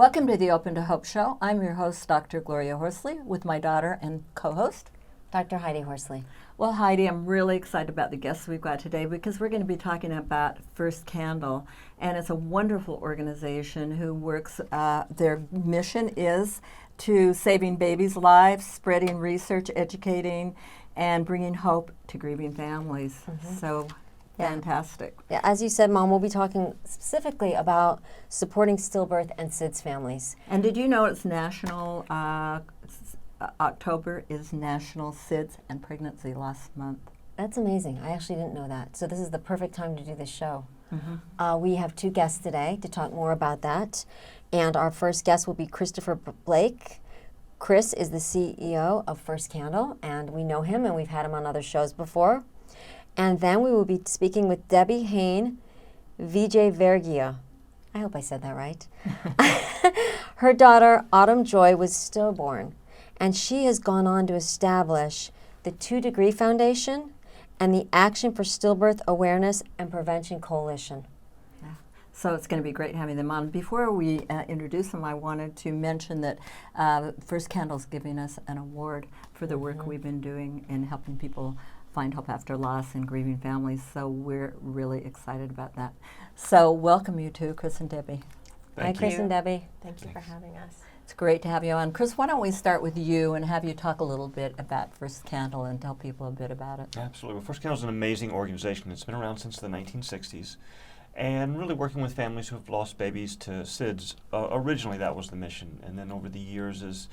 Welcome to the Open to Hope Show. I'm your host, Dr. Gloria Horsley, with my daughter and co-host, Dr. Heidi Horsley. Well, Heidi, I'm really excited about the guests we've got today because we're going to be talking about First Candle, and it's a wonderful organization who works, their mission is to saving babies' lives, spreading research, educating, and bringing hope to grieving families. So fantastic. Yeah, as you said, Mom, we'll be talking specifically about supporting stillbirth and SIDS families. And did you know it's National, October is National SIDS and Pregnancy Loss Month? That's amazing. I actually didn't know that. So this is the perfect time to do this show. We have two guests today to talk more about that. And our first guest will be Christopher Blake. Chris is the CEO of First Candle, and we know him, and we've had him on other shows before. And then we will be speaking with Debbie Haine Vijayvergiya. I hope I said that right. Her daughter, Autumn Joy, was stillborn, and she has gone on to establish the 2 Degree Foundation and the Action for Stillbirth Awareness and Prevention Coalition. So it's going to be great having them on. Before we introduce them, I wanted to mention that First Candle's giving us an award for the work we've been doing in helping people find hope after loss and grieving families. So we're really excited about that. So welcome you two, Chris and Debbie. Hi, Chris and Debbie. Thank you for having us. It's great to have you on. Chris, why don't we start with you and have you talk a little bit about First Candle and tell people a bit about it. Absolutely. Well, First Candle is an amazing organization. It's been around since the 1960s. And really working with families who have lost babies to SIDS. Originally that was the mission, and then over the years as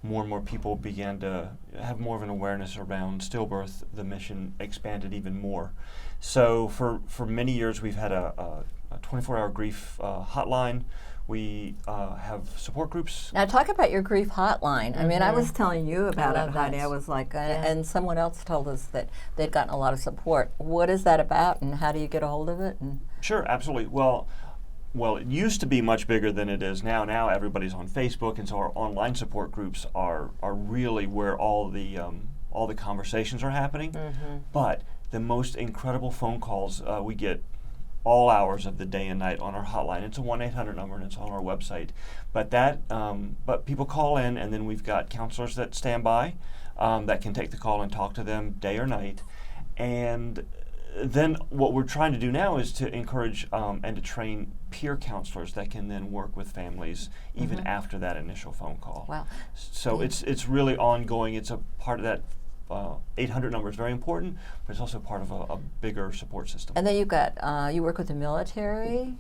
more and more people began to have more of an awareness around stillbirth, the mission expanded even more. So for many years we've had a 24-hour grief hotline. We have support groups. Now talk about your grief hotline. I mean, I was telling you about it, Heidi. I was like, and someone else told us that they'd gotten a lot of support. What is that about, and how do you get a hold of it? And Sure, absolutely. Well, it used to be much bigger than it is now. Now everybody's on Facebook, and so our online support groups are really where all the conversations are happening. But the most incredible phone calls we get all hours of the day and night on our hotline. It's a 1-800 number, and it's on our website. But people call in, and then we've got counselors that stand by that can take the call and talk to them day or night. And then what we're trying to do now is to encourage and to train peer counselors that can then work with families even after that initial phone call. Wow. So it's really ongoing. It's a part of that 800 number is very important, but it's also part of a bigger support system. then you've got, you work with the military?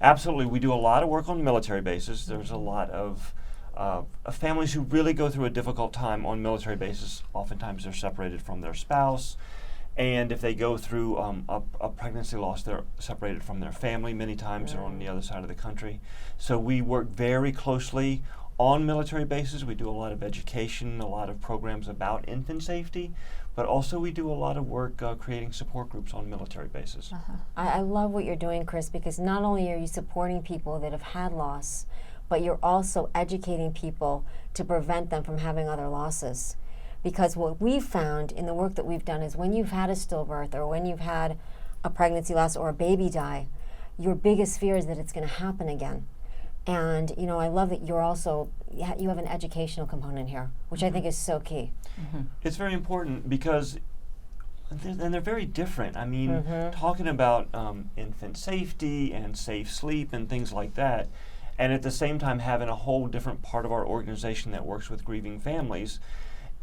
Absolutely. We do a lot of work on military bases. There's a lot of families who really go through a difficult time on military bases. Oftentimes they're separated from their spouse. And if they go through a pregnancy loss, they're separated from their family. Many times they're on the other side of the country. So we work very closely on military bases. We do a lot of education, a lot of programs about infant safety, but also we do a lot of work creating support groups on military bases. I love what you're doing, Chris, because not only are you supporting people that have had loss, but you're also educating people to prevent them from having other losses. Because what we've found in the work that we've done is when you've had a stillbirth or when you've had a pregnancy loss or a baby die, your biggest fear is that it's going to happen again. And, you know, I love that you're also, you have an educational component here, which I think is so key. It's very important because they're very different. I mean, talking about infant safety and safe sleep and things like that, and at the same time having a whole different part of our organization that works with grieving families,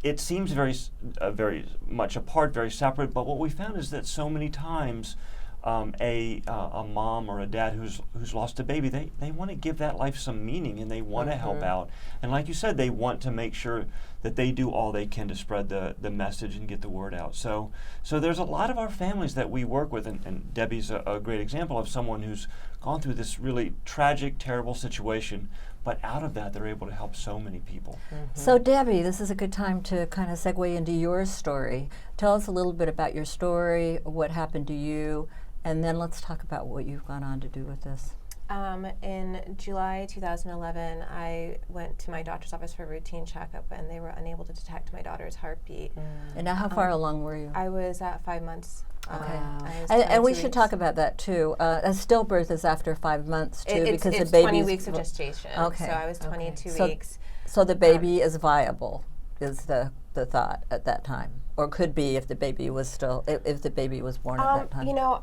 it seems very much apart, very separate, but what we found is that so many times a mom or a dad who's lost a baby, they want to give that life some meaning, and they want to help out. And like you said, they want to make sure that they do all they can to spread the message and get the word out. So there's a lot of our families that we work with, and Debbie's a great example of someone who's gone through this really tragic, terrible situation, but out of that, they're able to help so many people. So Debbie, this is a good time to kind of segue into your story. Tell us a little bit about your story, what happened to you, and then let's talk about what you've gone on to do with this. In July 2011, I went to my doctor's office for a routine checkup, and they were unable to detect my daughter's heartbeat. And now how far along were you? I was at 5 months. Okay. I was And we 22 should talk weeks. about that too. A stillbirth is after 5 months too, It's because it's the 20 baby's weeks of gestation. Okay. So I was Okay. 22 So- weeks. So the baby is viable, is the thought at that time, or could be if the baby was still if the baby was born at that time. You know,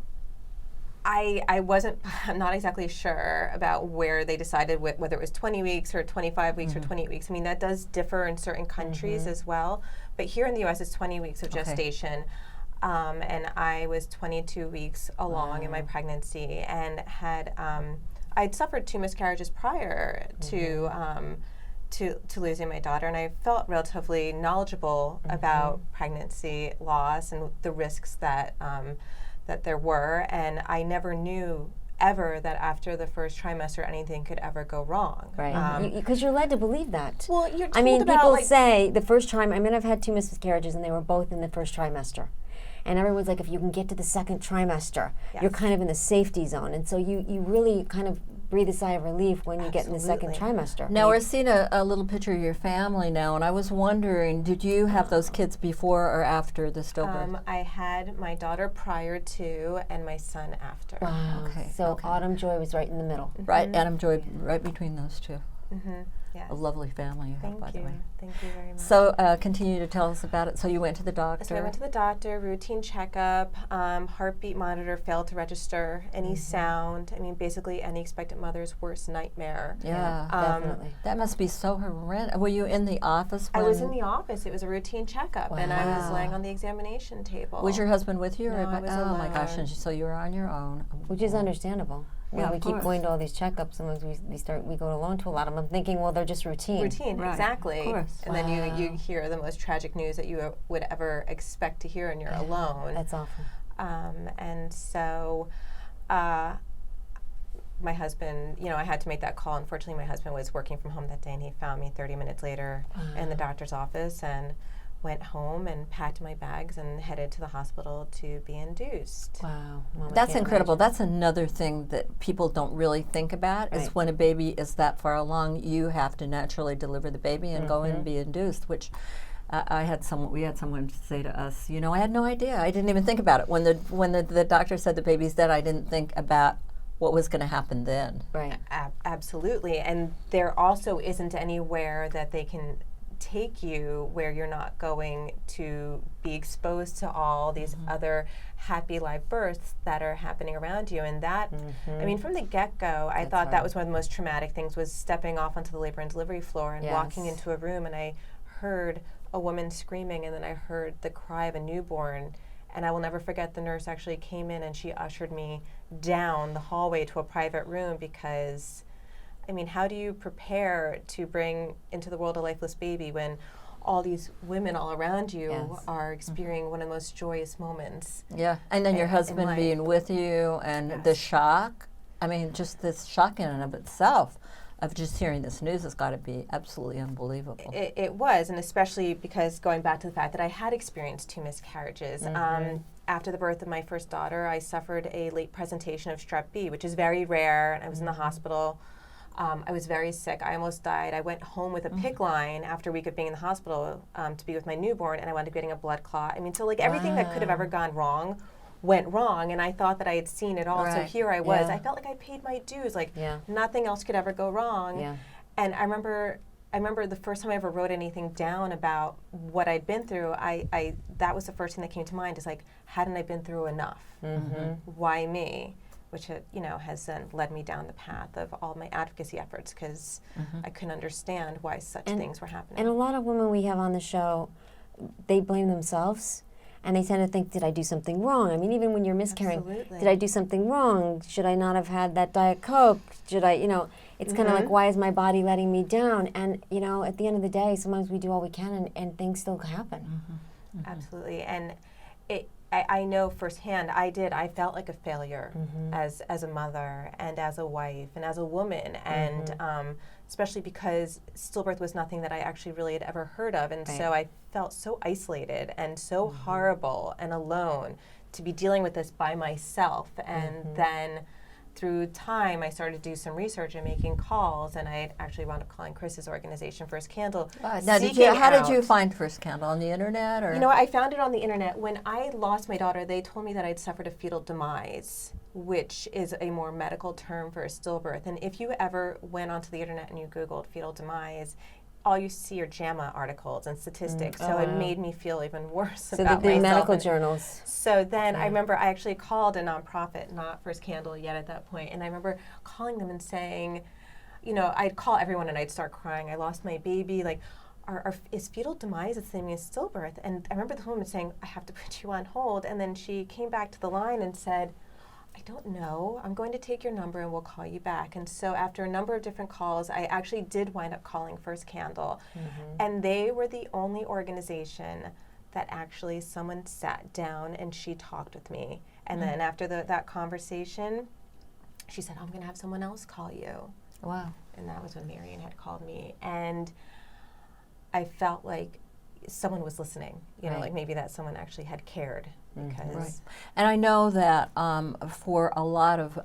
I wasn't. I'm not exactly sure about where they decided whether it was 20 weeks or 25 weeks or 28 weeks. I mean, that does differ in certain countries as well. But here in the U.S., it's 20 weeks of Okay. gestation. And I was 22 weeks along in my pregnancy and had I'd suffered 2 miscarriages prior to losing my daughter, and I felt relatively knowledgeable about pregnancy loss and the risks that that there were, and I never knew ever that after the first trimester anything could ever go wrong. Right, because you're led to believe that. Well, you're told I mean, about people like say the first trimester. I mean, I've had 2 miscarriages, and they were both in the first trimester. And everyone's like, if you can get to the second trimester, you're Yes. kind of in the safety zone. And so you really kind of breathe a sigh of relief when you get in the second Absolutely. trimester. Now we're seeing a little picture of your family now, and I was wondering, did you have those kids before or after the stillbirth? I had my daughter prior to and my son after. Wow. Okay, So okay. Autumn Joy was right in the middle. Right, Adam Joy, right between those two. Yes. A lovely family you have, Thank by the you. way. Thank you very much. So continue to tell us about it. So you went to the doctor. So I went to the doctor, routine checkup, heartbeat monitor failed to register any sound. I mean, basically any expectant mother's worst nightmare. Yeah, Definitely. that must be so horrendous. Were you in the office? I was when- in the office. It was a routine checkup, and I was Wow. laying on the examination table. Was your husband with you? No, or I was oh my gosh! alone. And so you were on your own. Which is understandable. Yeah, When we of keep course. going to all these checkups, sometimes we go alone to a lot of them, thinking, well, they're just routine. routine, Right, exactly. of course. And then you hear the most tragic news that you would ever expect to hear, and you're alone. That's awful. And so my husband, I had to make that call. Unfortunately, my husband was working from home that day, and he found me 30 minutes later in the doctor's office and went home and packed my bags and headed to the hospital to be induced. Wow. Mom, I That's can't incredible. imagine. That's another thing that people don't really think about is Right. when a baby is that far along, you have to naturally deliver the baby and go in and be induced, which we had someone say to us, I had no idea. I didn't even think about it. When the doctor said the baby's dead, I didn't think about what was going to happen then. Right. Absolutely. And there also isn't anywhere that they can take you where you're not going to be exposed to all these other happy live births that are happening around you. And that, I mean, from the get-go, I thought that was one of the most traumatic things, was stepping off onto the labor and delivery floor and walking Yes. into a room, and I heard a woman screaming, and then I heard the cry of a newborn. And I will never forget, the nurse actually came in and she ushered me down the hallway to a private room, because I mean, how do you prepare to bring into the world a lifeless baby when all these women all around you Yes. are experiencing one of the most joyous moments? Yeah, and then your in husband life. being with you, and the shock. I mean, just this shock in and of itself of just hearing this news has got to be absolutely unbelievable. It was, and especially because, going back to the fact that I had experienced 2 miscarriages. After the birth of my first daughter, I suffered a late presentation of strep B, which is very rare, and I was in the hospital. I was very sick. I almost died. I went home with a PICC line after a week of being in the hospital to be with my newborn, and I wound up getting a blood clot. I mean, so like everything that could have ever gone wrong went wrong, and I thought that I had seen it all. So Right. here I was. Yeah. I felt like I paid my dues. Like Yeah. nothing else could ever go wrong. Yeah. And I remember the first time I ever wrote anything down about what I'd been through. That was the first thing that came to mind. Is like, hadn't I been through enough? Why me? Which has then led me down the path of all my advocacy efforts, because I couldn't understand why such things were happening. And a lot of women we have on the show, they blame themselves. And they tend to think, did I do something wrong? I mean, even when you're miscarrying, Absolutely. did I do something wrong? Should I not have had that Diet Coke? Should I, it's kind of like, why is my body letting me down? And, at the end of the day, sometimes we do all we can and things still happen. Absolutely. And I know firsthand, I felt like a failure as a mother and as a wife and as a woman, and especially because stillbirth was nothing that I actually really had ever heard of, and so I felt so isolated and so horrible and alone to be dealing with this by myself, and then through time, I started to do some research and making calls, and I actually wound up calling Chris's organization, First Candle. Now, how did you find First Candle? On the internet? Or? You know, I found it on the internet. When I lost my daughter, they told me that I'd suffered a fetal demise, which is a more medical term for a stillbirth. And if you ever went onto the internet and you Googled fetal demise, all you see are JAMA articles and statistics. So it made me feel even worse about the myself. medical journals. So then I remember I actually called a nonprofit, not First Candle yet at that point, and I remember calling them and saying, you know, I'd call everyone and I'd start crying. I lost my baby. Like, is fetal demise the same as stillbirth? And I remember the woman saying, I have to put you on hold. And then she came back to the line and said, I don't know. I'm going to take your number and we'll call you back. And so after a number of different calls, I actually did wind up calling First Candle. And they were the only organization that actually someone sat down and she talked with me. And then after that conversation, she said, I'm going to have someone else call you. Wow. And that was when Marion had called me. And I felt like someone was listening, you know, like maybe that someone actually had cared. Because And I know that for a lot of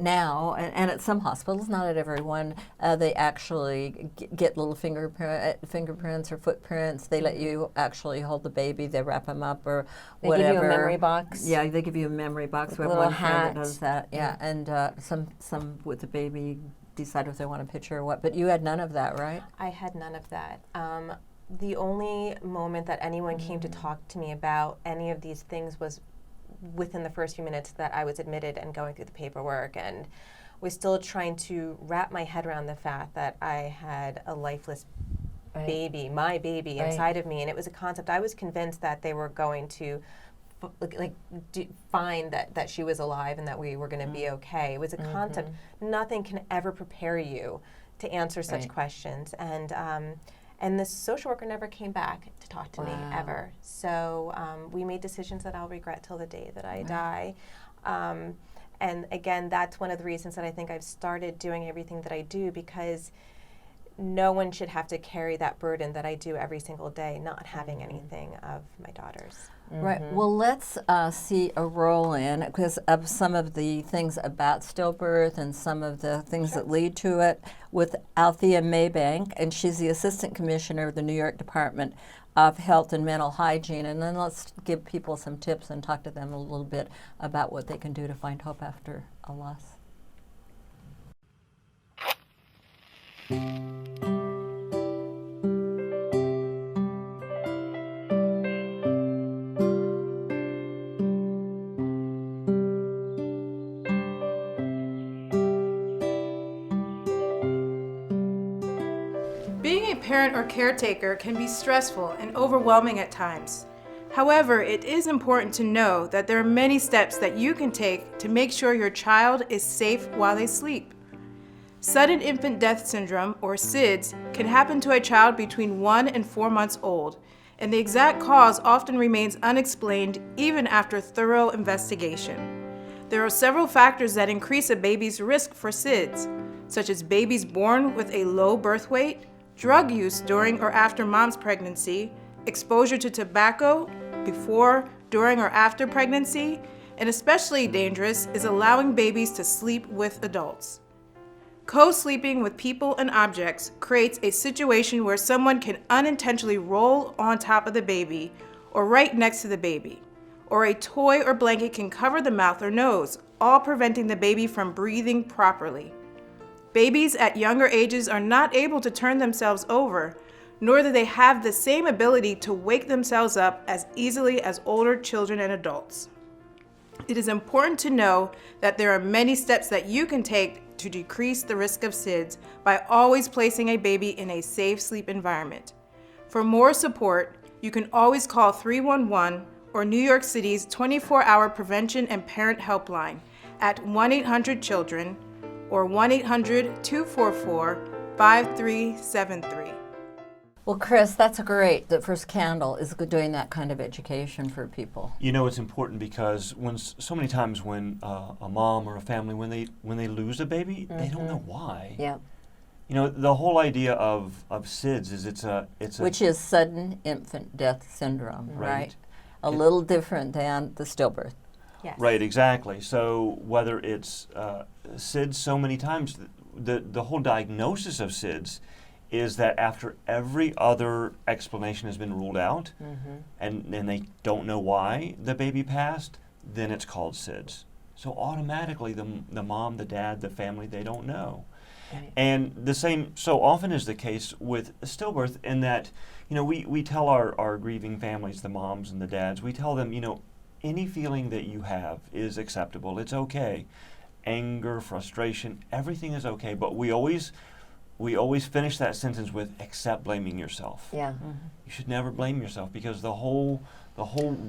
now, and at some hospitals, not at every one, they actually get little fingerprints or footprints. They let you actually hold the baby. They wrap them up or whatever. They give you a memory box. Yeah, they give you a memory box. We have little one friend hat. that does that. Yeah, and some with the baby decide if they want a picture or what. But you had none of that, right? I had none of that. The only moment that anyone came to talk to me about any of these things was within the first few minutes that I was admitted and going through the paperwork, and was still trying to wrap my head around the fact that I had a lifeless baby, my baby inside of me. And it was a concept. I was convinced that they were going to find that she was alive and that we were going to be okay. It was a concept. Nothing can ever prepare you to answer such questions. And the social worker never came back to talk to me, ever. So we made decisions that I'll regret till the day that I die. And again, that's one of the reasons that I think I've started doing everything that I do, because no one should have to carry that burden that I do every single day, not having anything of my daughter's. Right. Well, let's see a roll in, because of some of the things about stillbirth and some of the things that lead to it, with Aletha Maybank, and she's the Assistant Commissioner of the New York Department of Health and Mental Hygiene. And then let's give people some tips and talk to them a little bit about what they can do to find hope after a loss. Being a parent or caretaker can be stressful and overwhelming at times. However, it is important to know that there are many steps that you can take to make sure your child is safe while they sleep. Sudden infant death syndrome, or SIDS, can happen to a child between 1 and 4 months old, and the exact cause often remains unexplained even after thorough investigation. There are several factors that increase a baby's risk for SIDS, such as babies born with a low birth weight, drug use during or after mom's pregnancy, exposure to tobacco before, during, or after pregnancy, and especially dangerous is allowing babies to sleep with adults. Co-sleeping with people and objects creates a situation where someone can unintentionally roll on top of the baby or right next to the baby, or a toy or blanket can cover the mouth or nose, all preventing the baby from breathing properly. Babies at younger ages are not able to turn themselves over, nor do they have the same ability to wake themselves up as easily as older children and adults. It is important to know that there are many steps that you can take to decrease the risk of SIDS by always placing a baby in a safe sleep environment. For more support, you can always call 311 or New York City's 24-hour prevention and parent helpline at 1-800-CHILDREN or 1-800-244-5373. Well, Chris, that's great that First Candle is doing that kind of education for people. You know, it's important because so many times when a mom or a family, when they lose a baby, they don't know why. Yeah. You know, the whole idea of SIDS is it's a which is sudden infant death syndrome, right? A little different than the stillbirth. Yes. Right, exactly. So whether it's SIDS, so many times, the whole diagnosis of SIDS is that after every other explanation has been ruled out, and they don't know why the baby passed, then it's called SIDS. So automatically the mom, the dad, the family, they don't know. Right. And the same so often is the case with stillbirth, in that, we tell our grieving families, the moms and the dads, we tell them, any feeling that you have is acceptable. It's okay. Anger, frustration, everything is okay. But we always finish that sentence with, except blaming yourself. Yeah. You should never blame yourself, because the whole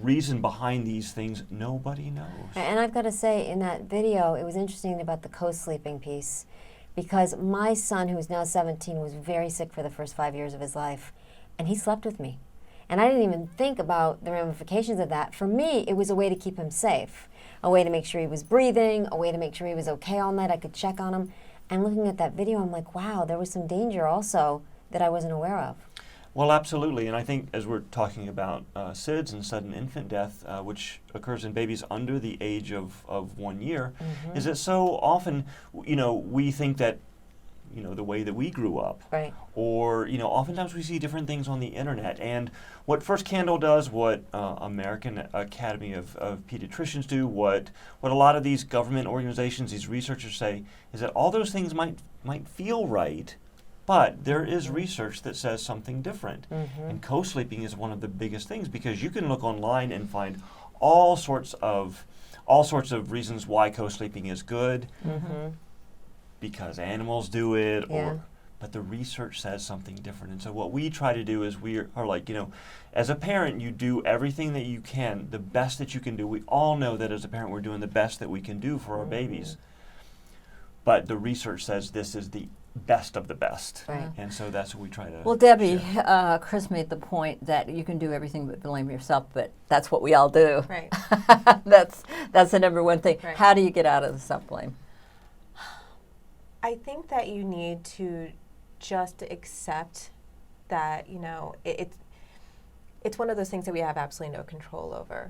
reason behind these things, nobody knows. And I've got to say, in that video, it was interesting about the co-sleeping piece, because my son, who's now 17, was very sick for the first 5 years of his life, and he slept with me. And I didn't even think about the ramifications of that. For me, it was a way to keep him safe, a way to make sure he was breathing, a way to make sure he was okay all night. I could check on him. And looking at that video, I'm like, wow, there was some danger also that I wasn't aware of. Well, absolutely. And I think, as we're talking about SIDS and sudden infant death, which occurs in babies under the age of 1 year, is that so often, we think that, the way that we grew up. Right. Or, oftentimes we see different things on the internet. And what First Candle does, what American Academy of Pediatricians do, what a lot of these government organizations, these researchers say, is that all those things might feel right, but there is research that says something different. And co-sleeping is one of the biggest things, because you can look online and find all sorts of reasons why co-sleeping is good. Because animals do it, but the research says something different. And so what we try to do is, we are like, as a parent, you do everything that you can, the best that you can do. We all know that as a parent, we're doing the best that we can do for our babies. But the research says this is the best of the best. Right. And so that's what we try to Well, Debbie, share. Chris made the point that you can do everything but blame yourself, but that's what we all do. Right. That's the number one thing. Right. How do you get out of the self-blame? I think that you need to just accept that, it's one of those things that we have absolutely no control over.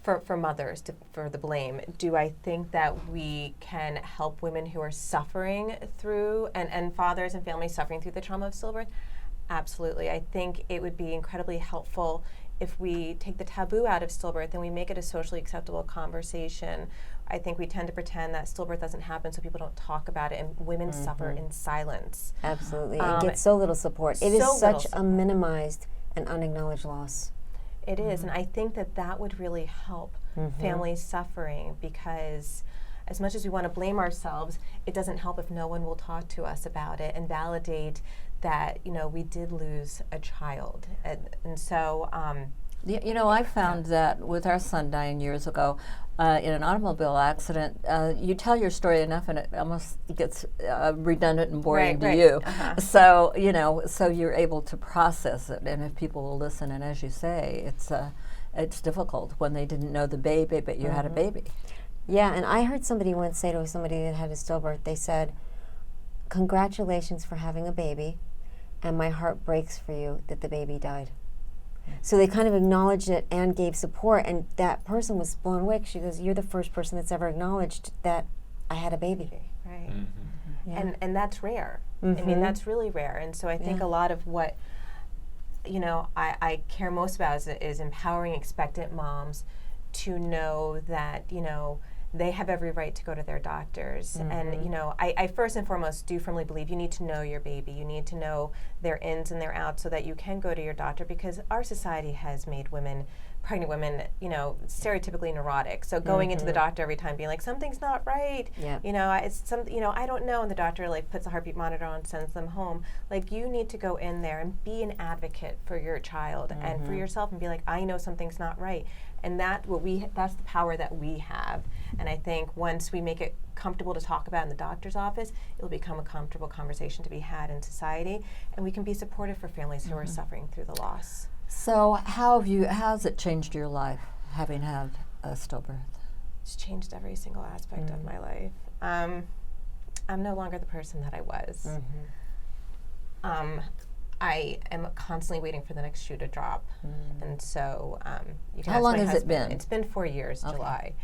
For mothers, for the blame, do I think that we can help women who are suffering through, and fathers and families suffering through the trauma of stillbirth? Absolutely. I think it would be incredibly helpful if we take the taboo out of stillbirth and we make it a socially acceptable conversation. I think we tend to pretend that stillbirth doesn't happen, so people don't talk about it, and women suffer in silence. Absolutely. It gets so little support. It is such a minimized and unacknowledged loss. It is, and I think that would really help families suffering, because as much as we want to blame ourselves, it doesn't help if no one will talk to us about it and validate that, we did lose a child. And so... I found that with our son dying years ago in an automobile accident, you tell your story enough and it almost gets redundant and boring to you. So, so you're able to process it. And if people will listen, and as you say, it's difficult when they didn't know the baby, but you had a baby. Yeah, and I heard somebody once say to somebody that had a stillbirth, they said, "Congratulations for having a baby, and my heart breaks for you that the baby died." So they kind of acknowledged it and gave support, and that person was blown away. She goes, "You're the first person that's ever acknowledged that I had a baby." Right. Yeah. And that's rare. I mean, that's really rare. And so I think a lot of what, I care most about is empowering expectant moms to know that, they have every right to go to their doctors. And, I first and foremost do firmly believe you need to know your baby. You need to know their ins and their outs so that you can go to your doctor, because our society has made pregnant women, stereotypically neurotic. So going into the doctor every time being like, something's not right. Yeah. I don't know. And the doctor puts a heartbeat monitor on, sends them home. Like, you need to go in there and be an advocate for your child and for yourself, and be like, I know something's not right. And that's the power that we have. And I think once we make it comfortable to talk about in the doctor's office, it'll become a comfortable conversation to be had in society, and we can be supportive for families who are suffering through the loss. So how's it changed your life, having had a stillbirth? It's changed every single aspect of my life. I'm no longer the person that I was. I am constantly waiting for the next shoe to drop. And so you can How ask long my has it husband. been? It's been 4 years, July.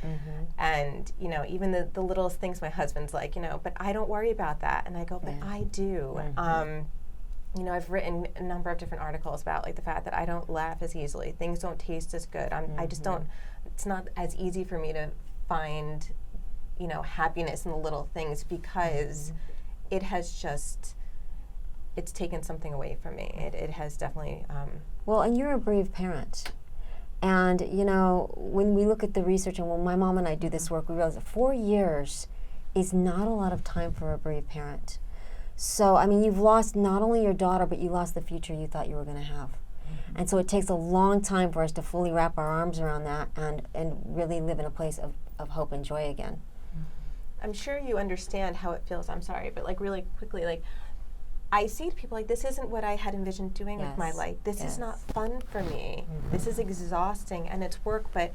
And, even the littlest things, my husband's like, but I don't worry about that. And I go, but I do. I've written a number of different articles about like the fact that I don't laugh as easily. Things don't taste as good. I just don't, it's not as easy for me to find, happiness in the little things because it has just, it's taken something away from me. It has definitely. Well, and you're a bereaved parent. And, when we look at the research, and when my mom and I do this work, we realize that 4 years is not a lot of time for a bereaved parent. So, you've lost not only your daughter, but you lost the future you thought you were going to have. And so it takes a long time for us to fully wrap our arms around that and really live in a place of hope and joy again. I'm sure you understand how it feels. I'm sorry, but like really quickly, like I see people like this isn't what I had envisioned doing with my life. This is not fun for me. This is exhausting and it's work, but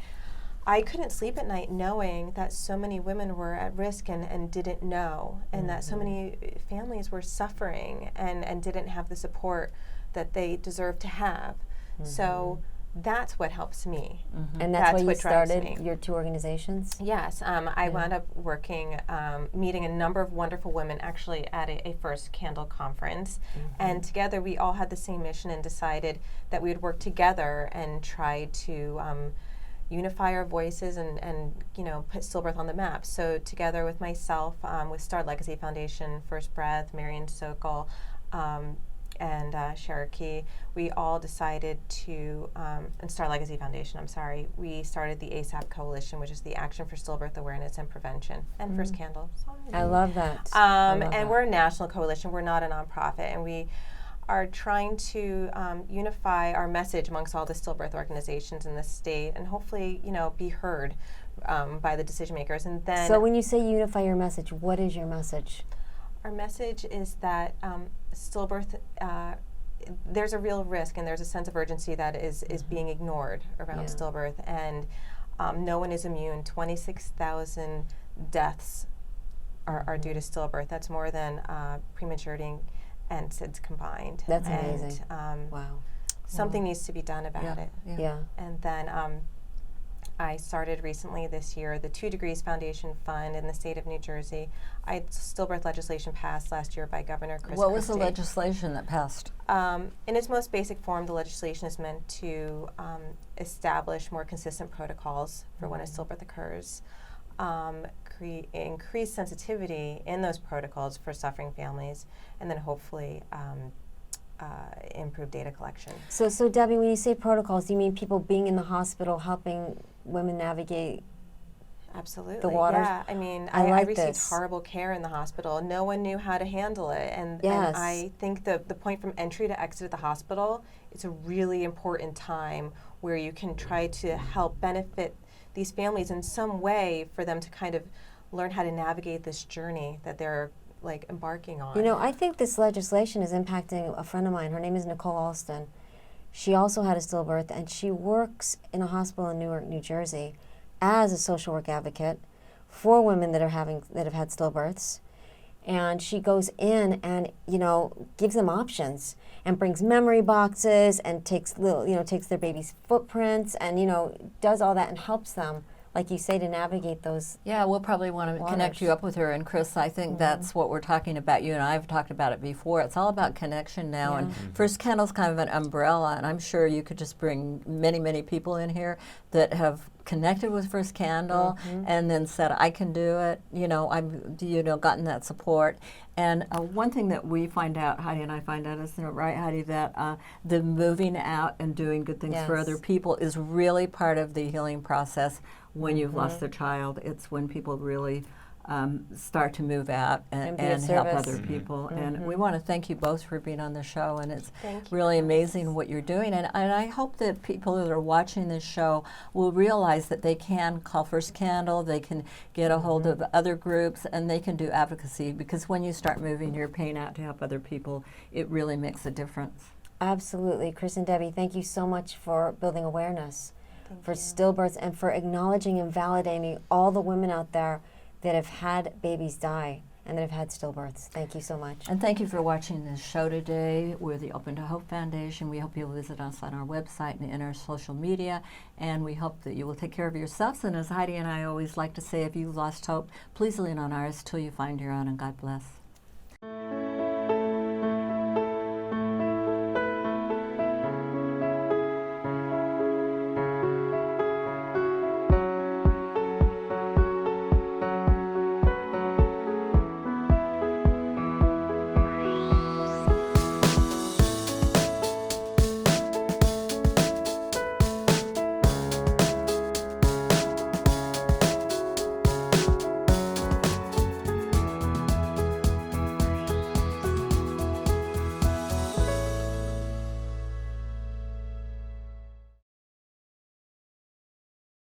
I couldn't sleep at night knowing that so many women were at risk and didn't know, and that so many families were suffering and didn't have the support that they deserve to have. So that's what helps me. And that's why you what drives started me. your two organizations? Yes, I wound up working, meeting a number of wonderful women actually at a First Candle conference. And together we all had the same mission and decided that we would work together and try to unify our voices and put Stillbirth on the map. So together with myself, with Star Legacy Foundation, First Breath, Marian Sokol, and Cherokee, we all decided to, and Star Legacy Foundation, we started the ASAP Coalition, which is the Action for Stillbirth Awareness and Prevention, and First Candle. I love that. And we're a national coalition, we're not a nonprofit, and we are trying to unify our message amongst all the stillbirth organizations in the state and hopefully, be heard by the decision makers. And then So when you say unify your message, what is your message? our message is that stillbirth, there's a real risk and there's a sense of urgency that is being ignored around stillbirth, and no one is immune. 26,000 deaths are due to stillbirth. That's more than prematurity and SIDS combined. That's amazing. Wow. Something needs to be done about it. Yeah. And then I started recently this year the 2 Degrees Foundation Fund in the state of New Jersey. I had stillbirth legislation passed last year by Governor Chris What was the Christie. legislation that passed? In its most basic form, the legislation is meant to establish more consistent protocols for when a stillbirth occurs, increase sensitivity in those protocols for suffering families, and then hopefully improve data collection. So Debbie, when you say protocols, do you mean people being in the hospital helping women navigate? Absolutely. The waters? Yeah, I I like received this. horrible care in the hospital. No one knew how to handle it. And I think the point from entry to exit of the hospital, it's a really important time where you can try to help benefit these families in some way for them to kind of learn how to navigate this journey that they're embarking on. I think this legislation is impacting a friend of mine. Her name is Nicole Alston. She also had a stillbirth, and she works in a hospital in Newark, New Jersey, as a social work advocate for women that have had stillbirths. And she goes in and gives them options and brings memory boxes and takes their baby's footprints and does all that and helps them, like you say, to navigate those. Yeah, we'll probably want to connect you up with her. And Chris, I think that's what we're talking about. You and I have talked about it before. It's all about connection now. And First Candle's kind of an umbrella, and I'm sure you could just bring many, many people in here that have connected with First Candle and then said, I can do it. I've gotten that support. And one thing that we find out, Heidi and I find out, is right, Heidi, that the moving out and doing good things for other people is really part of the healing process. When you've lost a child, it's when people really start to move out and help other people. And we want to thank you both for being on the show. And it's really amazing what you're doing. And I hope that people that are watching this show will realize that they can call First Candle, they can get a hold of other groups, and they can do advocacy. Because when you start moving your pain out to help other people, it really makes a difference. Absolutely. Chris and Debbie, thank you so much for building awareness for stillbirths and for acknowledging and validating all the women out there that have had babies die and that have had stillbirths. Thank you so much. And thank you for watching this show today. We're the Open to Hope Foundation. We hope you'll visit us on our website and in our social media, and we hope that you will take care of yourselves. And as Heidi and I always like to say, if you've lost hope, please lean on ours till you find your own, and God bless.